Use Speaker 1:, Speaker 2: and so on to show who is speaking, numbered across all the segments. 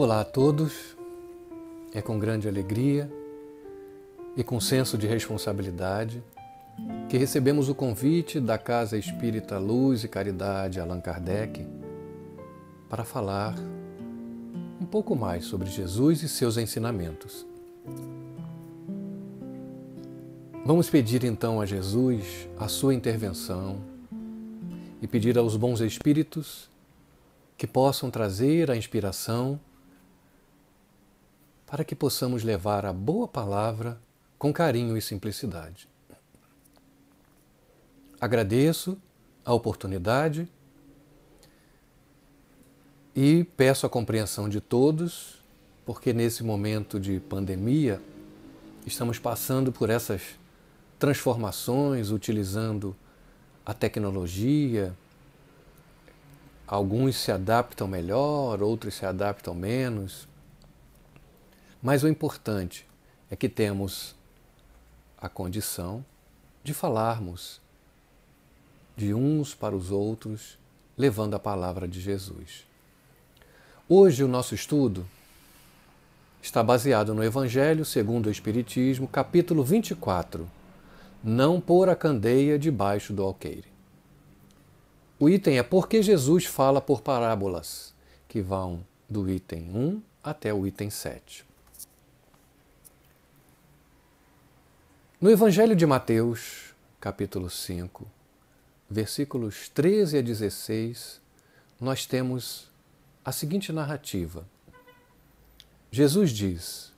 Speaker 1: Olá a todos, é com grande alegria e com senso de responsabilidade que recebemos o convite da Casa Espírita Luz e Caridade Allan Kardec para falar um pouco mais sobre Jesus e seus ensinamentos. Vamos pedir então a Jesus a sua intervenção e pedir aos bons espíritos que possam trazer a inspiração para que possamos levar a boa palavra com carinho e simplicidade. Agradeço a oportunidade e peço a compreensão de todos, porque nesse momento de pandemia estamos passando por essas transformações, utilizando a tecnologia. Alguns se adaptam melhor, outros se adaptam menos. Mas o importante é que temos a condição de falarmos de uns para os outros, levando a palavra de Jesus. Hoje o nosso estudo está baseado no Evangelho segundo o Espiritismo, capítulo 24, Não pôr a candeia debaixo do alqueire. O item é porque Jesus fala por parábolas, que vão do item 1 até o item 7. No Evangelho de Mateus, capítulo 5, versículos 13 a 16, nós temos a seguinte narrativa. Jesus diz: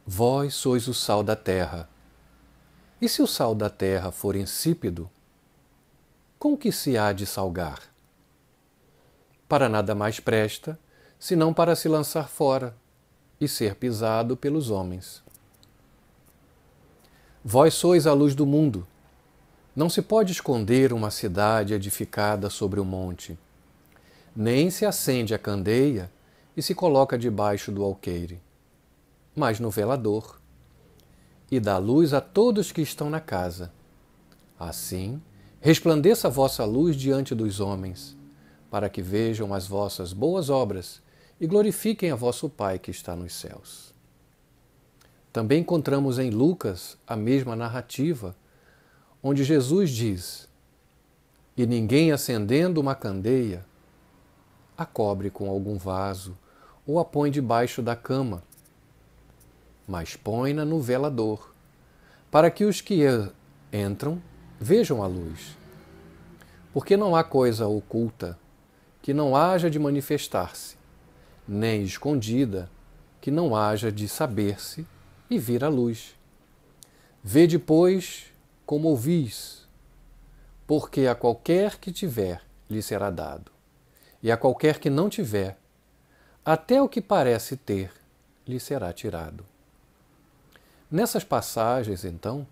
Speaker 1: Vós sois o sal da terra. E se o sal da terra for insípido, com que se há de salgar? Para nada mais presta, senão para se lançar fora e ser pisado pelos homens. Vós sois a luz do mundo. Não se pode esconder uma cidade edificada sobre um monte. Nem se acende a candeia e se coloca debaixo do alqueire, mas no velador, e dá luz a todos que estão na casa. Assim, resplandeça a vossa luz diante dos homens, para que vejam as vossas boas obras e glorifiquem a vosso Pai que está nos céus. Também encontramos em Lucas a mesma narrativa, onde Jesus diz: E ninguém acendendo uma candeia a cobre com algum vaso ou a põe debaixo da cama, mas põe-na no velador, para que os que entram vejam a luz. Porque não há coisa oculta que não haja de manifestar-se, nem escondida que não haja de saber-se e vir à luz. Vede, pois, como ouvis, porque a qualquer que tiver lhe será dado, e a qualquer que não tiver, até o que parece ter lhe será tirado. Nessas passagens, então,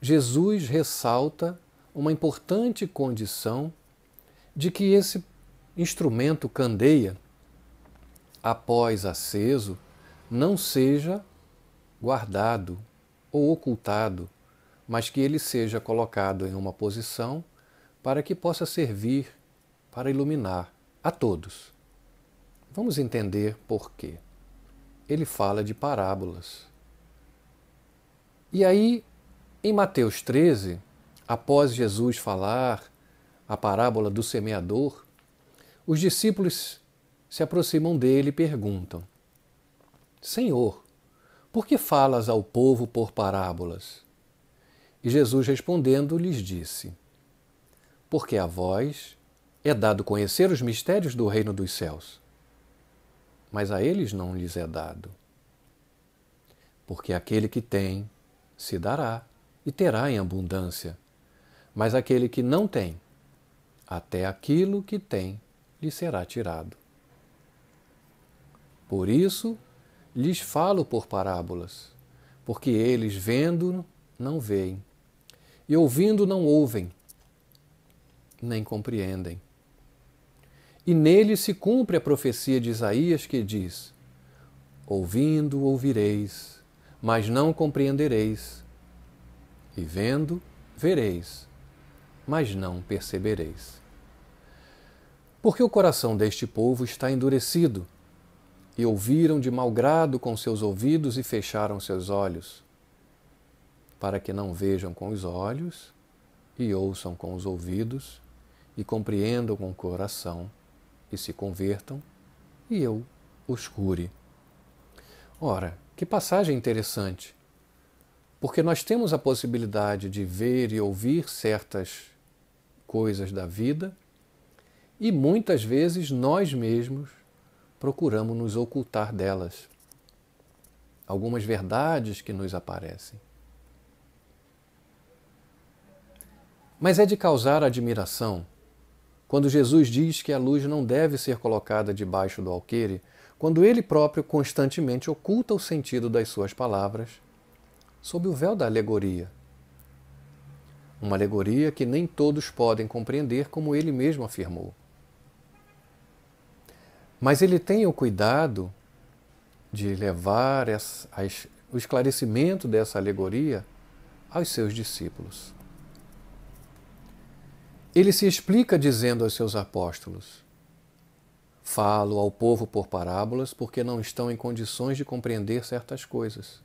Speaker 1: Jesus ressalta uma importante condição de que esse instrumento candeia, após aceso, não seja guardado ou ocultado, mas que ele seja colocado em uma posição para que possa servir para iluminar a todos. Vamos entender por quê. Ele fala de parábolas. E aí, em Mateus 13, após Jesus falar a parábola do semeador, os discípulos se aproximam dele e perguntam: Senhor, por que falas ao povo por parábolas? E Jesus respondendo lhes disse: Porque a vós é dado conhecer os mistérios do reino dos céus, mas a eles não lhes é dado. Porque aquele que tem, se dará e terá em abundância, mas aquele que não tem, até aquilo que tem lhe será tirado. Por isso lhes falo por parábolas, porque eles vendo não veem, e ouvindo não ouvem, nem compreendem. E nele se cumpre a profecia de Isaías que diz: Ouvindo ouvireis, mas não compreendereis, e vendo vereis, mas não percebereis. Porque o coração deste povo está endurecido, e ouviram de mau grado com seus ouvidos e fecharam seus olhos, para que não vejam com os olhos e ouçam com os ouvidos e compreendam com o coração e se convertam e eu os cure. Ora, que passagem interessante, porque nós temos a possibilidade de ver e ouvir certas coisas da vida e muitas vezes nós mesmos procuramos nos ocultar delas, algumas verdades que nos aparecem. Mas é de causar admiração quando Jesus diz que a luz não deve ser colocada debaixo do alqueire, quando ele próprio constantemente oculta o sentido das suas palavras sob o véu da alegoria. Uma alegoria que nem todos podem compreender, como ele mesmo afirmou. Mas ele tem o cuidado de levar o esclarecimento dessa alegoria aos seus discípulos. Ele se explica dizendo aos seus apóstolos: falo ao povo por parábolas porque não estão em condições de compreender certas coisas.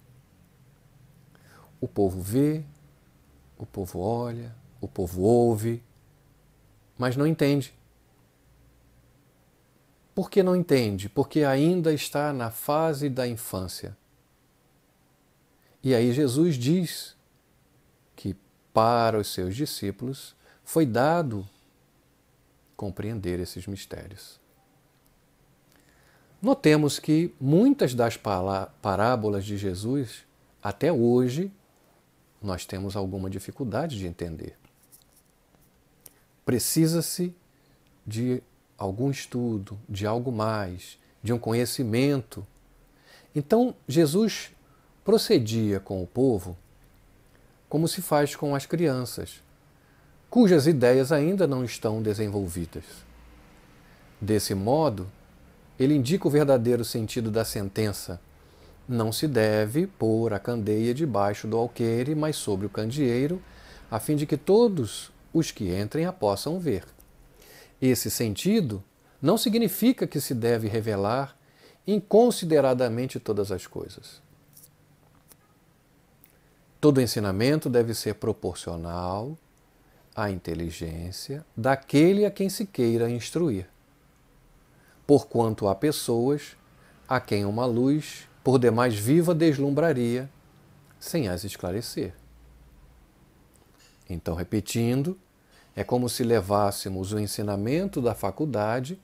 Speaker 1: O povo vê, o povo olha, o povo ouve, mas não entende. Por que não entende? Porque ainda está na fase da infância. E aí Jesus diz que para os seus discípulos foi dado compreender esses mistérios. Notemos que muitas das parábolas de Jesus, até hoje, nós temos alguma dificuldade de entender. Precisa-se de algum estudo, de algo mais, de um conhecimento. Então, Jesus procedia com o povo como se faz com as crianças, cujas ideias ainda não estão desenvolvidas. Desse modo, ele indica o verdadeiro sentido da sentença: não se deve pôr a candeia debaixo do alqueire, mas sobre o candeeiro, a fim de que todos os que entrem a possam ver. Esse sentido não significa que se deve revelar inconsideradamente todas as coisas. Todo ensinamento deve ser proporcional à inteligência daquele a quem se queira instruir, porquanto há pessoas a quem uma luz, por demais viva, deslumbraria, sem as esclarecer. Então, repetindo, é como se levássemos o ensinamento da faculdade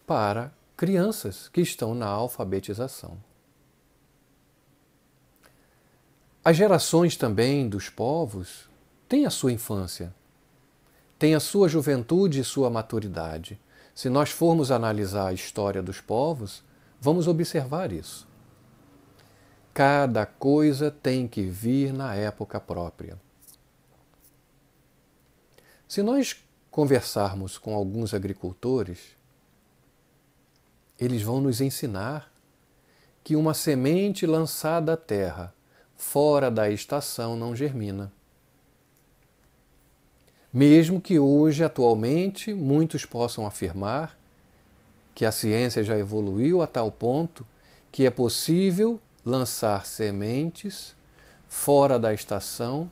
Speaker 1: para crianças que estão na alfabetização. As gerações também dos povos têm a sua infância, têm a sua juventude e sua maturidade. Se nós formos analisar a história dos povos, vamos observar isso. Cada coisa tem que vir na época própria. Se nós conversarmos com alguns agricultores, eles vão nos ensinar que uma semente lançada à terra fora da estação não germina. Mesmo que hoje, atualmente, muitos possam afirmar que a ciência já evoluiu a tal ponto que é possível lançar sementes fora da estação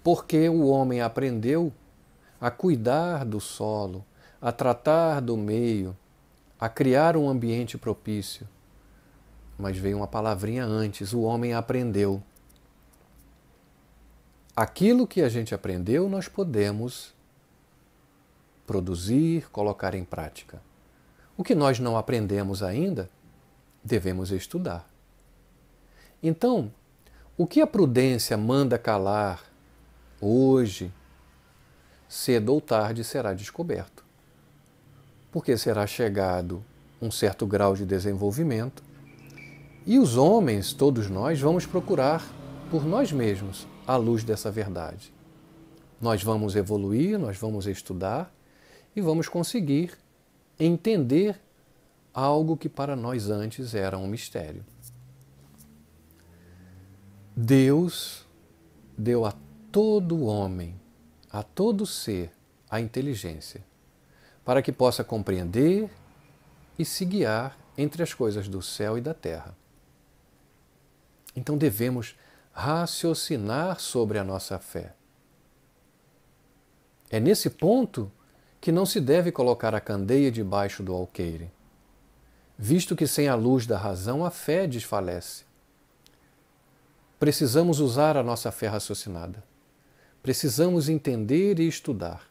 Speaker 1: porque o homem aprendeu a cuidar do solo, a tratar do meio, a criar um ambiente propício. Mas veio uma palavrinha antes: o homem aprendeu. Aquilo que a gente aprendeu, nós podemos produzir, colocar em prática. O que nós não aprendemos ainda, devemos estudar. Então, o que a prudência manda calar hoje, cedo ou tarde será descoberto, porque será chegado um certo grau de desenvolvimento e os homens, todos nós, vamos procurar por nós mesmos a luz dessa verdade. Nós vamos evoluir, nós vamos estudar e vamos conseguir entender algo que para nós antes era um mistério. Deus deu a todo homem, a todo ser, a inteligência, para que possa compreender e se guiar entre as coisas do céu e da terra. Então devemos raciocinar sobre a nossa fé. É nesse ponto que não se deve colocar a candeia debaixo do alqueire, visto que sem a luz da razão a fé desfalece. Precisamos usar a nossa fé raciocinada. Precisamos entender e estudar.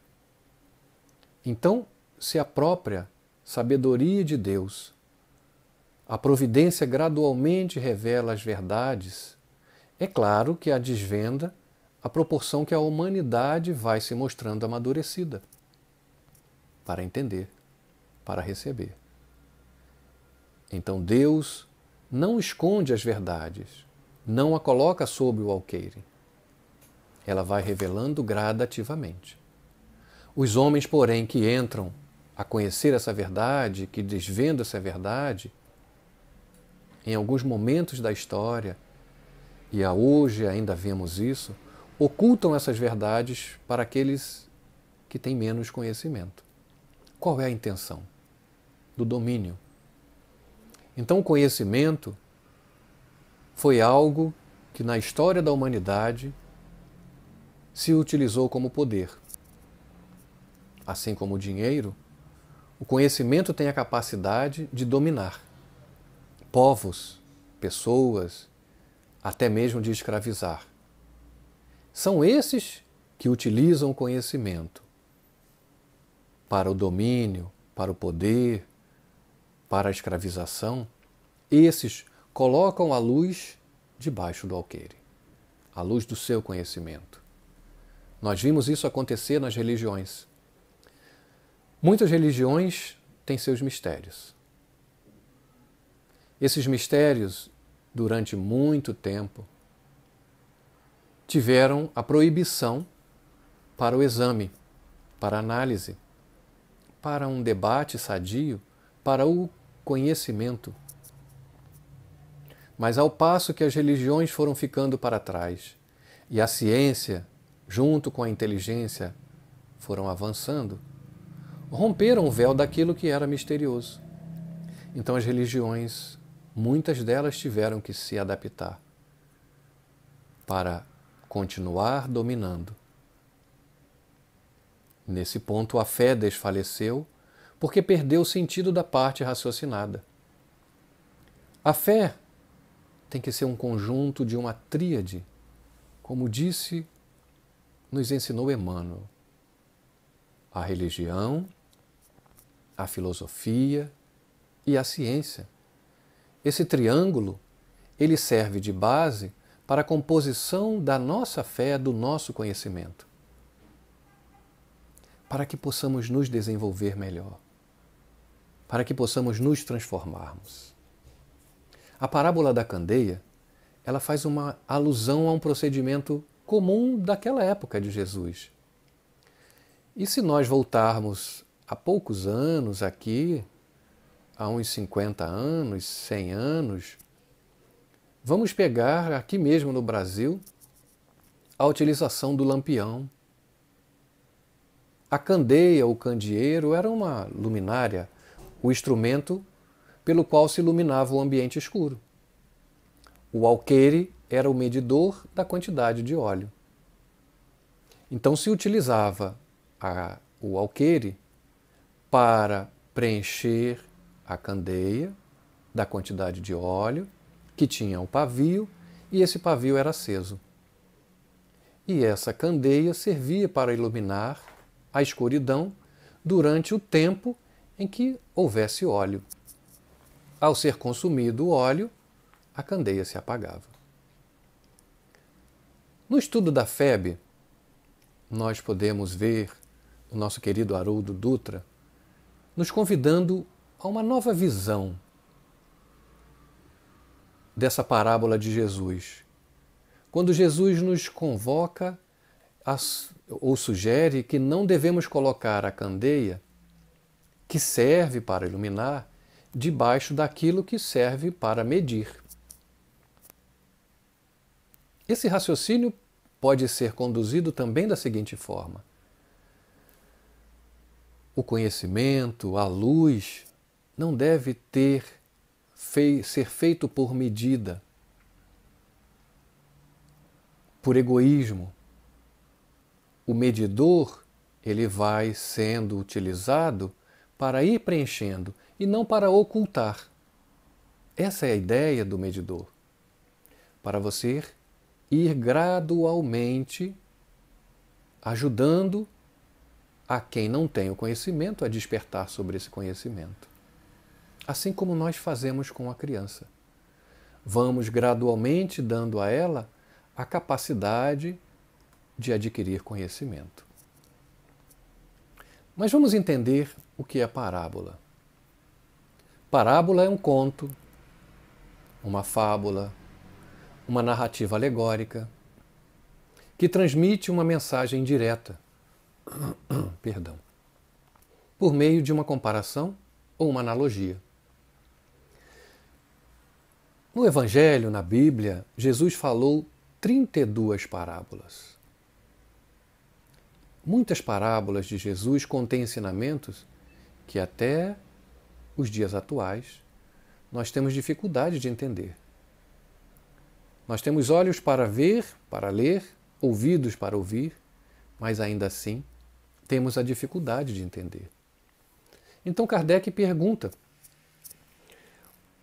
Speaker 1: Então, se a própria sabedoria de Deus, a providência gradualmente revela as verdades, é claro que a desvenda à proporção que a humanidade vai se mostrando amadurecida para entender, para receber. Então Deus não esconde as verdades, não a coloca sob o alqueire. Ela vai revelando gradativamente. Os homens, porém, que entram a conhecer essa verdade, que desvendam essa verdade, em alguns momentos da história, e a hoje ainda vemos isso, ocultam essas verdades para aqueles que têm menos conhecimento. Qual é a intenção? Do domínio. Então, o conhecimento foi algo que na história da humanidade se utilizou como poder. Assim como o dinheiro, o conhecimento tem a capacidade de dominar povos, pessoas, até mesmo de escravizar. São esses que utilizam o conhecimento para o domínio, para o poder, para a escravização. Esses colocam a luz debaixo do alqueire, a luz do seu conhecimento. Nós vimos isso acontecer nas religiões. Muitas religiões têm seus mistérios. Esses mistérios, durante muito tempo, tiveram a proibição para o exame, para a análise, para um debate sadio, para o conhecimento. Mas ao passo que as religiões foram ficando para trás e a ciência, junto com a inteligência, foram avançando, romperam o véu daquilo que era misterioso. Então as religiões, muitas delas tiveram que se adaptar para continuar dominando. Nesse ponto a fé desfaleceu porque perdeu o sentido da parte raciocinada. A fé tem que ser um conjunto de uma tríade, como nos ensinou Emmanuel. A religião, a filosofia e a ciência. Esse triângulo, ele serve de base para a composição da nossa fé, do nosso conhecimento, para que possamos nos desenvolver melhor, para que possamos nos transformarmos. A parábola da candeia, ela faz uma alusão a um procedimento comum daquela época de Jesus. E se nós voltarmos há poucos anos aqui, há uns 50 anos, 100 anos, vamos pegar aqui mesmo no Brasil a utilização do lampião. A candeia, o candeeiro, era uma luminária, o instrumento pelo qual se iluminava o ambiente escuro. O alqueire era o medidor da quantidade de óleo. Então se utilizava o alqueire para preencher a candeia da quantidade de óleo, que tinha o pavio, e esse pavio era aceso. E essa candeia servia para iluminar a escuridão durante o tempo em que houvesse óleo. Ao ser consumido o óleo, a candeia se apagava. No estudo da FEB, nós podemos ver o nosso querido Haroldo Dutra nos convidando a uma nova visão dessa parábola de Jesus. Quando Jesus nos convoca ou sugere que não devemos colocar a candeia que serve para iluminar debaixo daquilo que serve para medir. Esse raciocínio pode ser conduzido também da seguinte forma: o conhecimento, a luz, não deve ter ser feito por medida, por egoísmo. O medidor, ele vai sendo utilizado para ir preenchendo e não para ocultar. Essa é a ideia do medidor. Para você ir gradualmente ajudando a quem não tem o conhecimento a despertar sobre esse conhecimento. Assim como nós fazemos com a criança. Vamos gradualmente dando a ela a capacidade de adquirir conhecimento. Mas vamos entender o que é parábola. Parábola é um conto, uma fábula, uma narrativa alegórica que transmite uma mensagem direta, perdão, por meio de uma comparação ou uma analogia. No Evangelho, na Bíblia, Jesus falou 32 parábolas. Muitas parábolas de Jesus contêm ensinamentos que até os dias atuais nós temos dificuldade de entender. Nós temos olhos para ver, para ler, ouvidos para ouvir, mas ainda assim temos a dificuldade de entender. Então Kardec pergunta: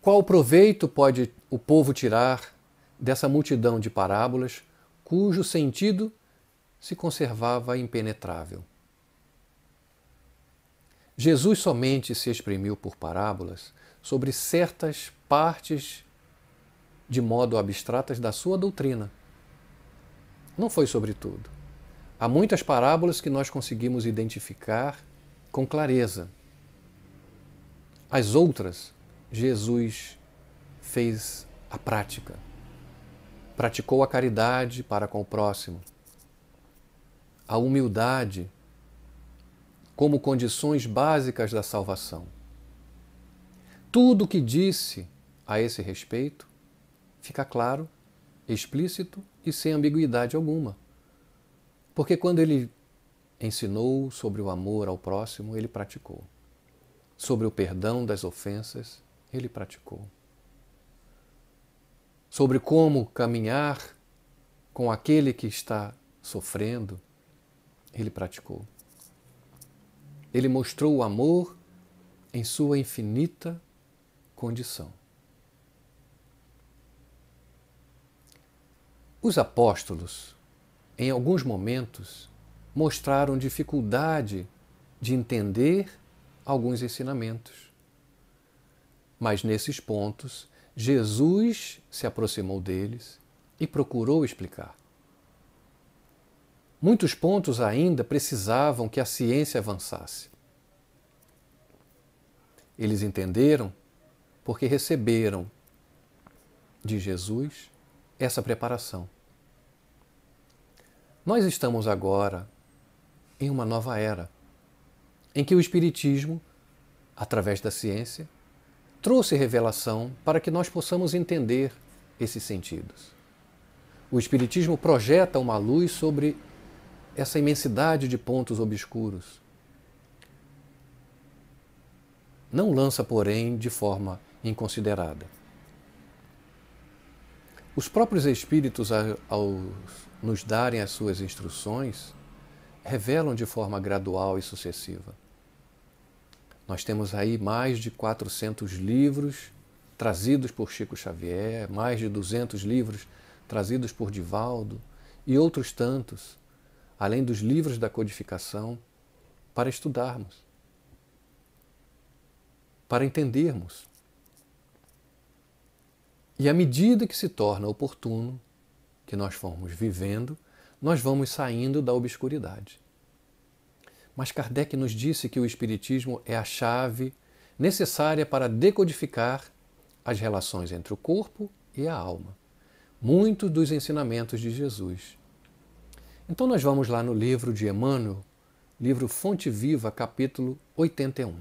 Speaker 1: qual proveito pode o povo tirar dessa multidão de parábolas cujo sentido se conservava impenetrável? Jesus somente se exprimiu por parábolas sobre certas partes de modo abstratas da sua doutrina. Não foi sobre tudo. Há muitas parábolas que nós conseguimos identificar com clareza. As outras, Jesus fez a prática. Praticou a caridade para com o próximo, a humildade como condições básicas da salvação. Tudo o que disse a esse respeito fica claro, explícito e sem ambiguidade alguma. Porque quando ele ensinou sobre o amor ao próximo, ele praticou. Sobre o perdão das ofensas, ele praticou. Sobre como caminhar com aquele que está sofrendo, ele praticou. Ele mostrou o amor em sua infinita condição. Os apóstolos, em alguns momentos, mostraram dificuldade de entender alguns ensinamentos. Mas nesses pontos, Jesus se aproximou deles e procurou explicar. Muitos pontos ainda precisavam que a ciência avançasse. Eles entenderam porque receberam de Jesus essa preparação. Nós estamos agora em uma nova era, em que o Espiritismo, através da ciência, trouxe revelação para que nós possamos entender esses sentidos. O Espiritismo projeta uma luz sobre essa imensidade de pontos obscuros. Não lança, porém, de forma inconsiderada. Os próprios Espíritos, ao nos darem as suas instruções, revelam de forma gradual e sucessiva. Nós temos aí mais de 400 livros trazidos por Chico Xavier, mais de 200 livros trazidos por Divaldo e outros tantos, além dos livros da codificação, para estudarmos, para entendermos. E à medida que se torna oportuno, que nós formos vivendo, nós vamos saindo da obscuridade. Mas Kardec nos disse que o Espiritismo é a chave necessária para decodificar as relações entre o corpo e a alma. Muitos dos ensinamentos de Jesus. Então nós vamos lá no livro de Emmanuel, livro Fonte Viva, capítulo 81.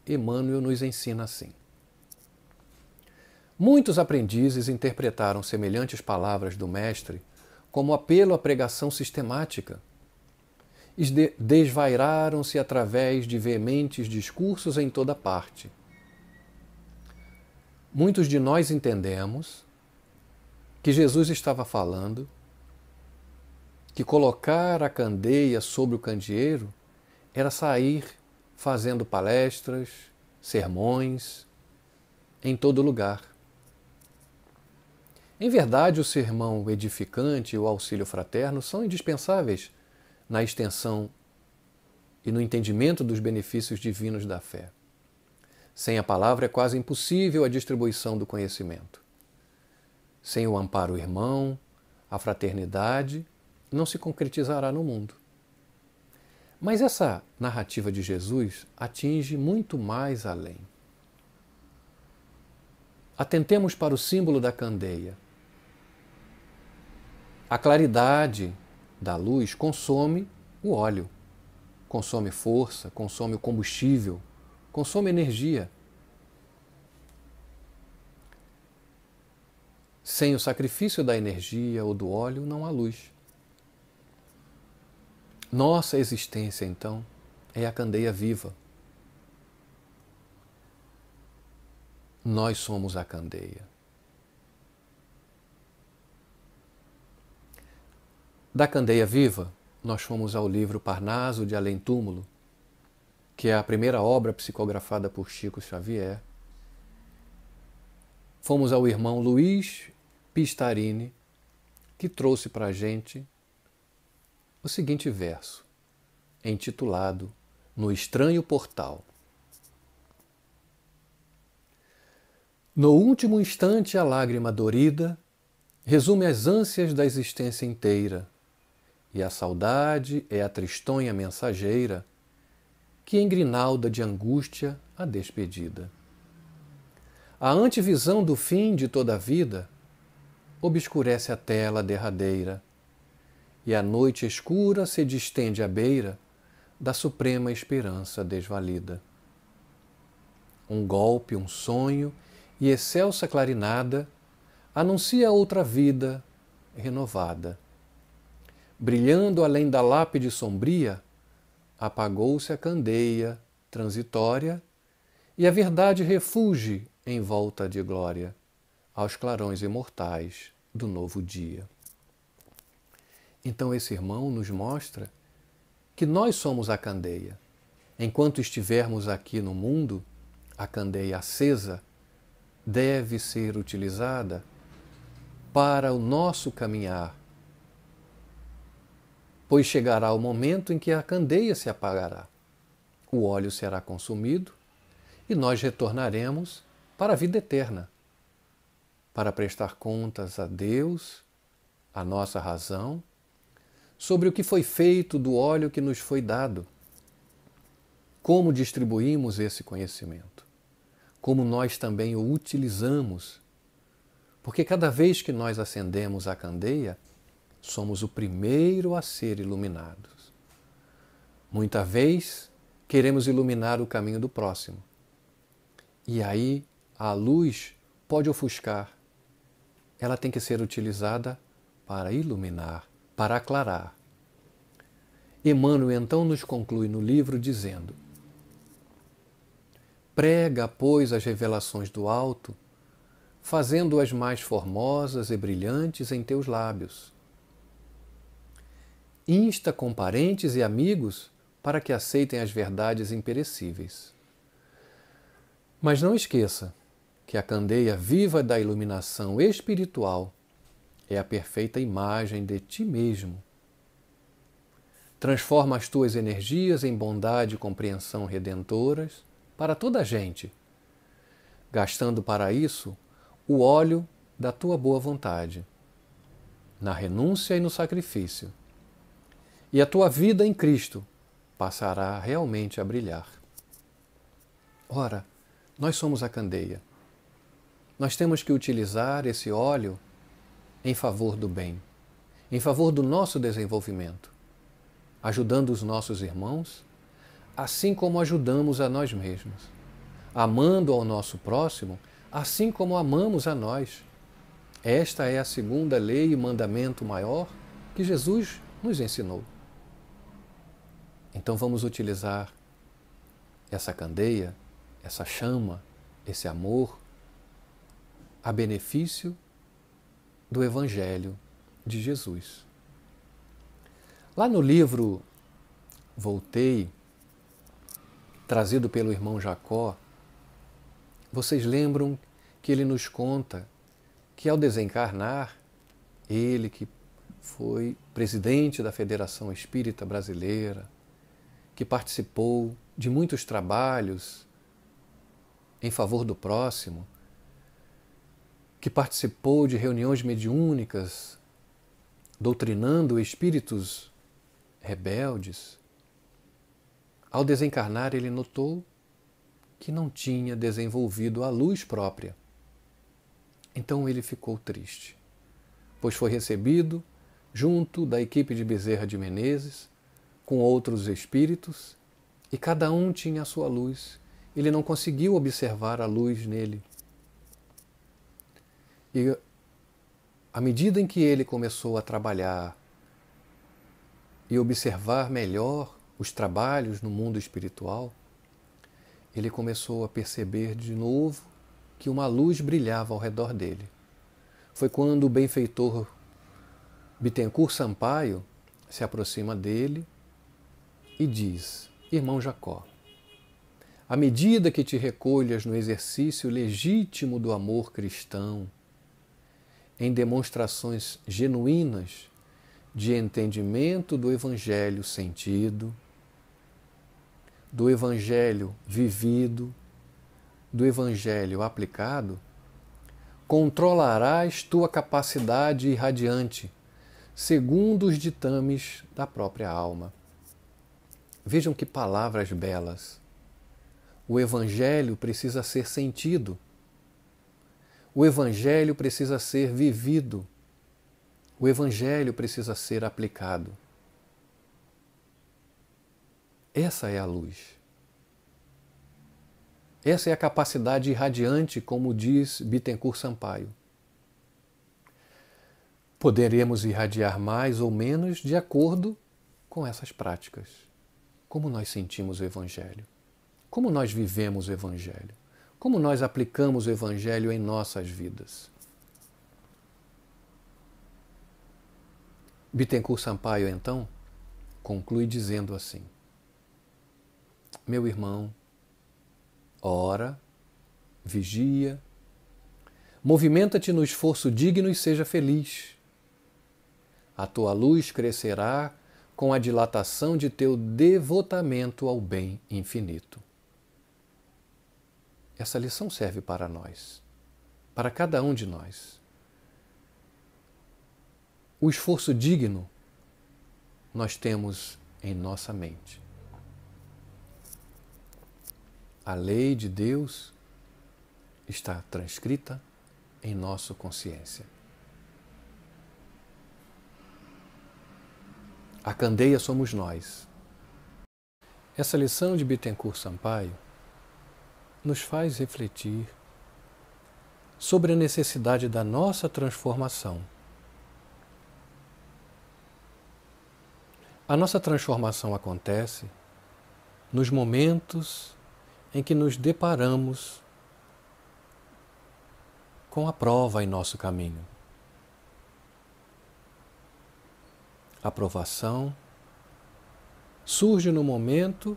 Speaker 1: Emmanuel nos ensina assim. Muitos aprendizes interpretaram semelhantes palavras do Mestre como apelo à pregação sistemática desvairaram-se através de veementes discursos em toda parte. Muitos de nós entendemos que Jesus estava falando que colocar a candeia sobre o candeeiro era sair fazendo palestras, sermões, em todo lugar. Em verdade, o sermão edificante e o auxílio fraterno são indispensáveis na extensão e no entendimento dos benefícios divinos da fé. Sem a palavra é quase impossível a distribuição do conhecimento. Sem o amparo irmão, a fraternidade não se concretizará no mundo. Mas essa narrativa de Jesus atinge muito mais além. Atentemos para o símbolo da candeia. A claridade da luz consome o óleo, consome força, consome o combustível, consome energia. Sem o sacrifício da energia ou do óleo, não há luz. Nossa existência, então, é a candeia viva. Nós somos a candeia. Da candeia viva, nós fomos ao livro Parnaso de Além Túmulo, que é a primeira obra psicografada por Chico Xavier. Fomos ao irmão Luiz Pistarini, que trouxe para a gente o seguinte verso, intitulado No Estranho Portal. No último instante, a lágrima dorida resume as ânsias da existência inteira, e a saudade é a tristonha mensageira que engrinalda de angústia a despedida. A antevisão do fim de toda a vida obscurece a tela derradeira, e a noite escura se distende à beira da suprema esperança desvalida. Um golpe, um sonho e excelsa clarinada anuncia outra vida renovada. Brilhando além da lápide sombria, apagou-se a candeia transitória e a verdade refulge em volta de glória aos clarões imortais do novo dia. Então esse irmão nos mostra que nós somos a candeia. Enquanto estivermos aqui no mundo, a candeia acesa deve ser utilizada para o nosso caminhar, pois chegará o momento em que a candeia se apagará, o óleo será consumido e nós retornaremos para a vida eterna, para prestar contas a Deus, a nossa razão, sobre o que foi feito do óleo que nos foi dado, como distribuímos esse conhecimento, como nós também o utilizamos, porque cada vez que nós acendemos a candeia, somos o primeiro a ser iluminados. Muita vez queremos iluminar o caminho do próximo. E aí a luz pode ofuscar. Ela tem que ser utilizada para iluminar, para aclarar. Emmanuel então nos conclui no livro dizendo: prega, pois, as revelações do alto, fazendo-as mais formosas e brilhantes em teus lábios. Insta com parentes e amigos para que aceitem as verdades imperecíveis. Mas não esqueça que a candeia viva da iluminação espiritual é a perfeita imagem de ti mesmo. Transforma as tuas energias em bondade e compreensão redentoras para toda a gente, gastando para isso o óleo da tua boa vontade, na renúncia e no sacrifício. E a tua vida em Cristo passará realmente a brilhar. Ora, nós somos a candeia. Nós temos que utilizar esse óleo em favor do bem, em favor do nosso desenvolvimento, ajudando os nossos irmãos, assim como ajudamos a nós mesmos, amando ao nosso próximo, assim como amamos a nós. Esta é a segunda lei e mandamento maior que Jesus nos ensinou. Então vamos utilizar essa candeia, essa chama, esse amor, a benefício do Evangelho de Jesus. Lá no livro Voltei, trazido pelo irmão Jacó, vocês lembram que ele nos conta que ao desencarnar, ele que foi presidente da Federação Espírita Brasileira, que participou de muitos trabalhos em favor do próximo, que participou de reuniões mediúnicas, doutrinando espíritos rebeldes, ao desencarnar ele notou que não tinha desenvolvido a luz própria. Então ele ficou triste, pois foi recebido junto da equipe de Bezerra de Menezes, com outros espíritos, e cada um tinha a sua luz. Ele não conseguiu observar a luz nele. E à medida em que ele começou a trabalhar e observar melhor os trabalhos no mundo espiritual, ele começou a perceber de novo que uma luz brilhava ao redor dele. Foi quando o benfeitor Bittencourt Sampaio se aproxima dele e diz: Irmão Jacó, à medida que te recolhas no exercício legítimo do amor cristão, em demonstrações genuínas de entendimento do Evangelho sentido, do Evangelho vivido, do Evangelho aplicado, controlarás tua capacidade irradiante, segundo os ditames da própria alma. Vejam que palavras belas. O Evangelho precisa ser sentido. O Evangelho precisa ser vivido. O Evangelho precisa ser aplicado. Essa é a luz. Essa é a capacidade irradiante, como diz Bittencourt Sampaio. Poderemos irradiar mais ou menos de acordo com essas práticas. Como nós sentimos o Evangelho? Como nós vivemos o Evangelho? Como nós aplicamos o Evangelho em nossas vidas? Bittencourt Sampaio, então, conclui dizendo assim: Meu irmão, ora, vigia, movimenta-te no esforço digno e seja feliz. A tua luz crescerá com a dilatação de teu devotamento ao bem infinito. Essa lição serve para nós, para cada um de nós. O esforço digno nós temos em nossa mente. A lei de Deus está transcrita em nossa consciência. A candeia somos nós. Essa lição de Bittencourt Sampaio nos faz refletir sobre a necessidade da nossa transformação. A nossa transformação acontece nos momentos em que nos deparamos com a prova em nosso caminho. A provação surge no momento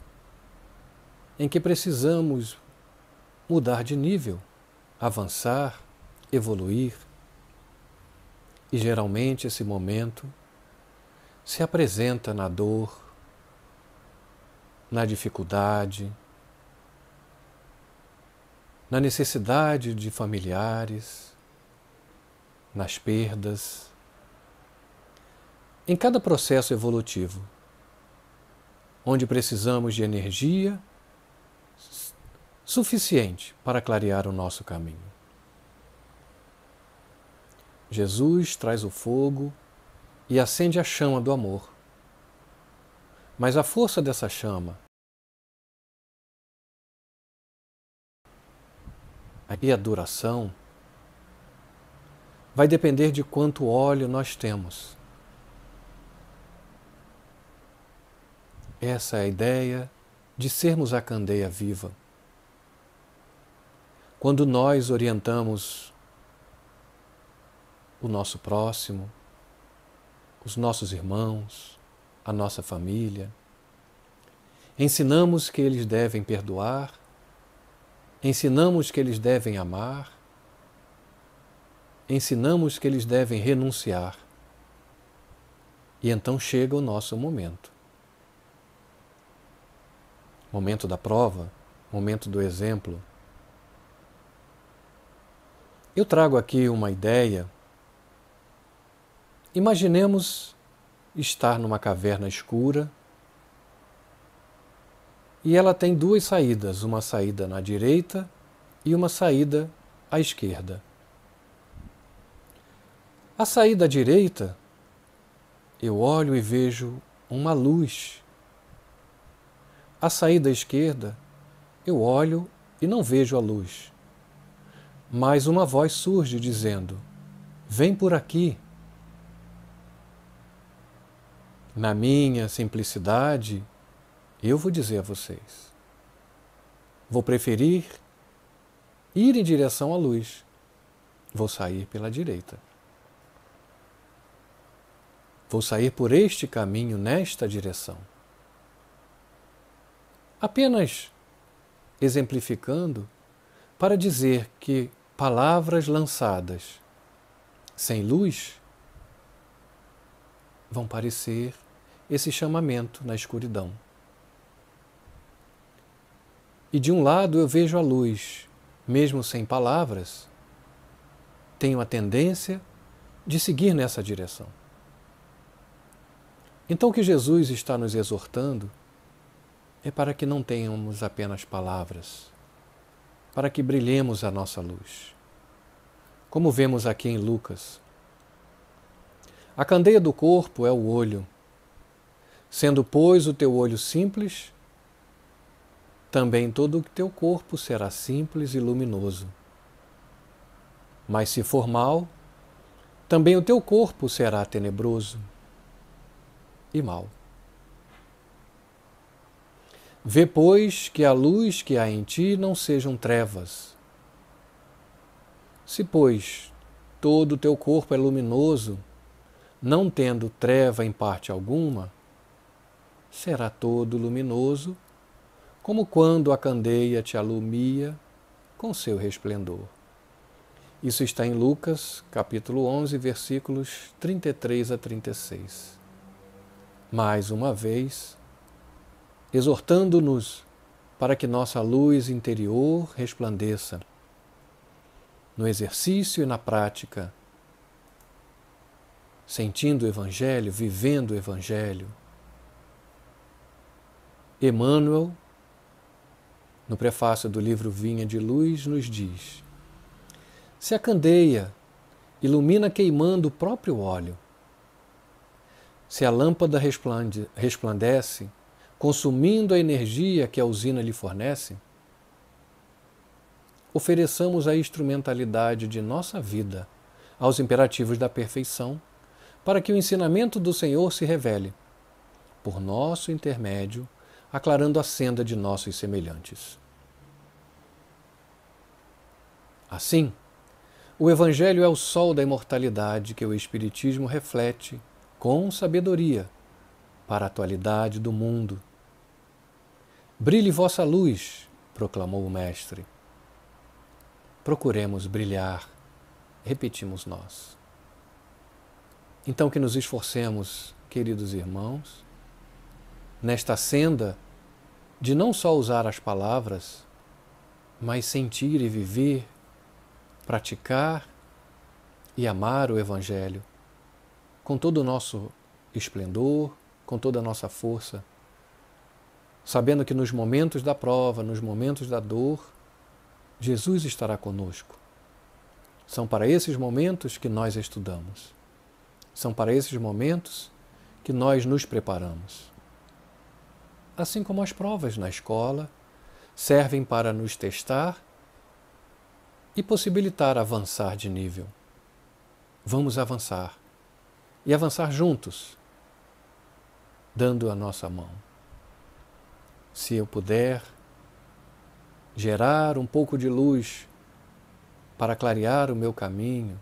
Speaker 1: em que precisamos mudar de nível, avançar, evoluir. E geralmente esse momento se apresenta na dor, na dificuldade, na necessidade de familiares, nas perdas, em cada processo evolutivo, onde precisamos de energia suficiente para clarear o nosso caminho. Jesus traz o fogo e acende a chama do amor. Mas a força dessa chama e a duração vai depender de quanto óleo nós temos. Essa é a ideia de sermos a candeia viva. Quando nós orientamos o nosso próximo, os nossos irmãos, a nossa família, ensinamos que eles devem perdoar, ensinamos que eles devem amar, ensinamos que eles devem renunciar. E então chega o nosso momento. Momento da prova, momento do exemplo. Eu trago aqui uma ideia. Imaginemos estar numa caverna escura e ela tem duas saídas, uma saída na direita e uma saída à esquerda. A saída à direita, eu olho e vejo uma luz. A saída à esquerda, eu olho e não vejo a luz. Mas uma voz surge dizendo: vem por aqui. Na minha simplicidade, eu vou dizer a vocês: vou preferir ir em direção à luz. Vou sair pela direita. Vou sair por este caminho, nesta direção. Apenas exemplificando para dizer que palavras lançadas sem luz vão parecer esse chamamento na escuridão. E de um lado eu vejo a luz, mesmo sem palavras, tenho a tendência de seguir nessa direção. Então o que Jesus está nos exortando é para que não tenhamos apenas palavras, para que brilhemos a nossa luz. Como vemos aqui em Lucas, a candeia do corpo é o olho. Sendo, pois, o teu olho simples, também todo o teu corpo será simples e luminoso. Mas se for mau, também o teu corpo será tenebroso e mau. Vê, pois, que a luz que há em ti não sejam trevas. Se, pois, todo o teu corpo é luminoso, não tendo treva em parte alguma, será todo luminoso, como quando a candeia te alumia com seu resplendor. Isso está em Lucas, capítulo 11, versículos 33 a 36. Mais uma vez, exortando-nos para que nossa luz interior resplandeça no exercício e na prática, sentindo o Evangelho, vivendo o Evangelho. Emmanuel, no prefácio do livro Vinha de Luz, nos diz: se a candeia ilumina queimando o próprio óleo, se a lâmpada resplandece, consumindo a energia que a usina lhe fornece, ofereçamos a instrumentalidade de nossa vida aos imperativos da perfeição, para que o ensinamento do Senhor se revele, por nosso intermédio, aclarando a senda de nossos semelhantes. Assim, o Evangelho é o sol da imortalidade que o Espiritismo reflete com sabedoria para a atualidade do mundo. Brilhe vossa luz, proclamou o Mestre. Procuremos brilhar, repetimos nós. Então que nos esforcemos, queridos irmãos, nesta senda de não só usar as palavras, mas sentir e viver, praticar e amar o Evangelho com todo o nosso esplendor, com toda a nossa força, sabendo que nos momentos da prova, nos momentos da dor, Jesus estará conosco. São para esses momentos que nós estudamos. São para esses momentos que nós nos preparamos. Assim como as provas na escola servem para nos testar e possibilitar avançar de nível. Vamos avançar. E avançar juntos, dando a nossa mão. se eu puder gerar um pouco de luz para clarear o meu caminho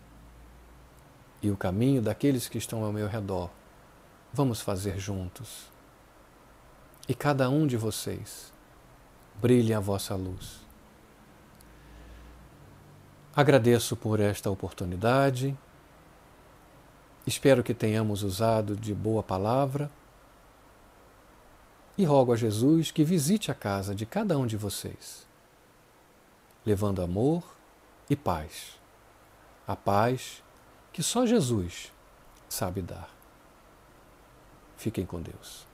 Speaker 1: e o caminho daqueles que estão ao meu redor, vamos fazer juntos. E cada um de vocês brilhe a vossa luz. Agradeço por esta oportunidade. Espero que tenhamos usado de boa palavra e rogo a Jesus que visite a casa de cada um de vocês, levando amor e paz. A paz que só Jesus sabe dar. Fiquem com Deus.